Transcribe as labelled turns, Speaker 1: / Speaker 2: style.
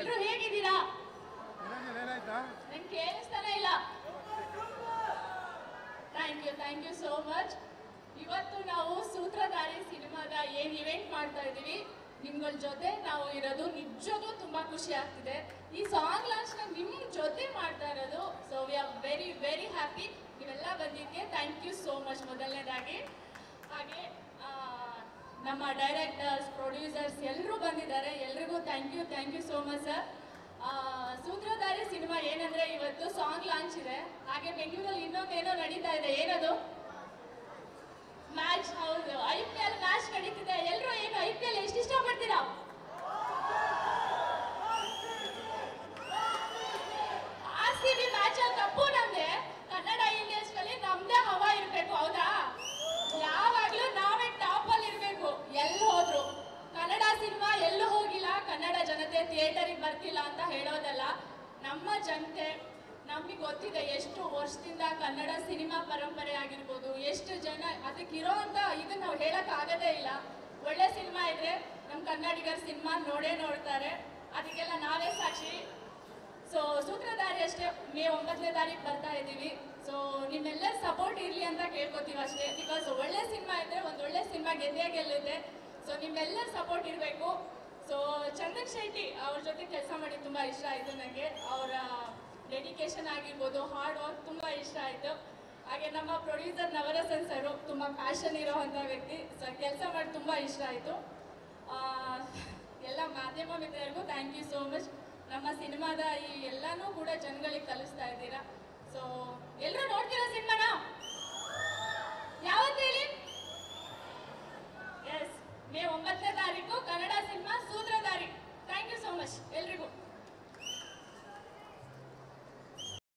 Speaker 1: ಎಲ್ರು ಹೇಗಿದ್ದೀರಾ? ನಂಗೆ ಕೇಳಿಸ್ತಾನೆ ಇಲ್ಲ. Thank you so much. ಇವತ್ತು ನಾವು ಸೂತ್ರಧಾರಿ ಸಿನಿಮಾದ ಏನ್ ಇವೆಂಟ್ ಮಾಡ್ತಾ ಇದೀವಿ, ನಿಮ್ಗಳ ಜೊತೆ ನಾವು ಇರೋದು ನಿಜಕ್ಕೂ ತುಂಬಾ ಖುಷಿ ಆಗ್ತಿದೆ. ಈ ಸಾಂಗ್ ಲಾಂಚ್ ನ ನಿಮ್ ಜೊತೆ ಮಾಡ್ತಾ ಇರೋದು. So we are very very happy ನೀವೆಲ್ಲ ಬಂದಿದ್ದಕ್ಕೆ. ಥ್ಯಾಂಕ್ ಯು ಸೋ ಮಚ್ ಮೊದಲನೇದಾಗಿ. ಹಾಗೆ ನಮ್ಮ ಡೈರೆಕ್ಟರ್ಸ್, ಪ್ರೊಡ್ಯೂಸರ್ಸ್ ಎಲ್ಲರೂ ಬಂದಿದ್ದಾರೆ. ಎಲ್ರಿಗೂ thank you so much sir. Sutradhari cinema ಏನಂದ್ರೆ ಇವತ್ತು ಸಾಂಗ್ ಲಾಂಚ್ ಇದೆ. ಹಾಗೆ ಬೆಂಗಳೂರಲ್ಲಿ ಇನ್ನೊಂದೇನೋ ನಡೀತಾ ಇದೆ. ಏನದು? ಮ್ಯಾಚ್. ಹೌದು, IPL ಮ್ಯಾಚ್ ನಡೀತಿದೆ. ಎಲ್ಲರೂ ಏನು IPL ಎಷ್ಟು ಇಷ್ಟಪಡ್ತೀರಾ? RCB ಮ್ಯಾಚ್ ಅಲ್ಲಿ ಕಪ್ಪು ನಮ್ದೆ. ಕನ್ನಡ ಇಂಡಸ್ಟ್ರಿಯಲ್ಲಿ ನಮ್ದೇ ಹವಾ ಇರ್ಬೇಕು, ಹೌದಾ? ಯಾವಾಗ್ಲೂ ನಾವೇ ಟಾಪ್ ಅಲ್ಲಿ ಇರ್ಬೇಕು. ಎಲ್ಲಿ ಹೋದ್ರು ಕನ್ನಡ ಸಿನಿಮಾ ಎಲ್ಲೂ ಹೋಗಿಲ್ಲ, ಕನ್ನಡ ಜನತೆ ಥಿಯೇಟರಿಗೆ ಬರ್ತಿಲ್ಲ ಅಂತ ಹೇಳೋದಲ್ಲ. ನಮ್ಮ ಜನತೆ ನಮಗೆ ಗೊತ್ತಿದೆ ಎಷ್ಟು ವರ್ಷದಿಂದ ಕನ್ನಡ ಸಿನಿಮಾ ಪರಂಪರೆ ಆಗಿರ್ಬೋದು, ಎಷ್ಟು ಜನ ಅದಕ್ಕಿರೋ ಅಂತ ಇದನ್ನ ನಾವು ಹೇಳಕ್ ಆಗದೇ ಇಲ್ಲ. ಒಳ್ಳೆ ಸಿನಿಮಾ ಇದ್ರೆ ನಮ್ಮ ಕನ್ನಡಿಗರ ಸಿನಿಮಾ ನೋಡ್ತಾರೆ. ಅದಕ್ಕೆಲ್ಲ ನಾವೇ ಸಾಕ್ಷಿ. ಸೊ ಸೂತ್ರಧಾರಿ ಅಷ್ಟೇ ಮೇ 9ನೇ ತಾರೀಕು ಬರ್ತಾ ಇದ್ದೀವಿ. ಸೊ ನಿಮ್ಮೆಲ್ಲರ ಸಪೋರ್ಟ್ ಇರಲಿ ಅಂತ ಕೇಳ್ಕೊತೀವಿ ಅಷ್ಟೇ. ಬಿಕಾಸ್ ಒಳ್ಳೆ ಸಿನಿಮಾ ಇದ್ರೆ ಒಂದು ಒಳ್ಳೆ ಸಿನಿಮಾ ಗೆದ್ದೇ ಗೆಲ್ಲುತ್ತೆ. ಸೊ ನಿಮ್ಮೆಲ್ಲರ ಸಪೋರ್ಟ್ ಇರಬೇಕು. ಸೊ ಚಂದನ್ ಶೆಟ್ಟಿ ಅವ್ರ ಜೊತೆ ಕೆಲಸ ಮಾಡಿ ತುಂಬ ಇಷ್ಟ ಆಯಿತು ನನಗೆ. ಅವರ ಡೆಡಿಕೇಶನ್ ಆಗಿರ್ಬೋದು, ಹಾರ್ಡ್ ವರ್ಕ್ ತುಂಬ ಇಷ್ಟ ಆಯಿತು. ಹಾಗೆ ನಮ್ಮ ಪ್ರೊಡ್ಯೂಸರ್ ನವರಸನ್ ಸರು ತುಂಬ ಪ್ಯಾಷನ್ ಇರೋವಂಥ ವ್ಯಕ್ತಿ. ಸೊ ಕೆಲಸ ಮಾಡಿ ತುಂಬ ಇಷ್ಟ ಆಯಿತು. ಎಲ್ಲ ಮಾಧ್ಯಮ ಮಿತ್ರರಿಗೂ ಥ್ಯಾಂಕ್ ಯು ಸೋ ಮಚ್. ನಮ್ಮ ಸಿನಿಮಾದ ಈ ಎಲ್ಲನೂ ಕೂಡ ಜನಗಳಿಗೆ ಕಲಿಸ್ತಾ ಇದ್ದೀರಾ. ಸೊ ಎಲ್ಲರೂ ನೋಡ್ತೀರಾ ಸಿನಿಮಾನ? ಯಾವತ್ತೂ ಇಲ್ಲಿ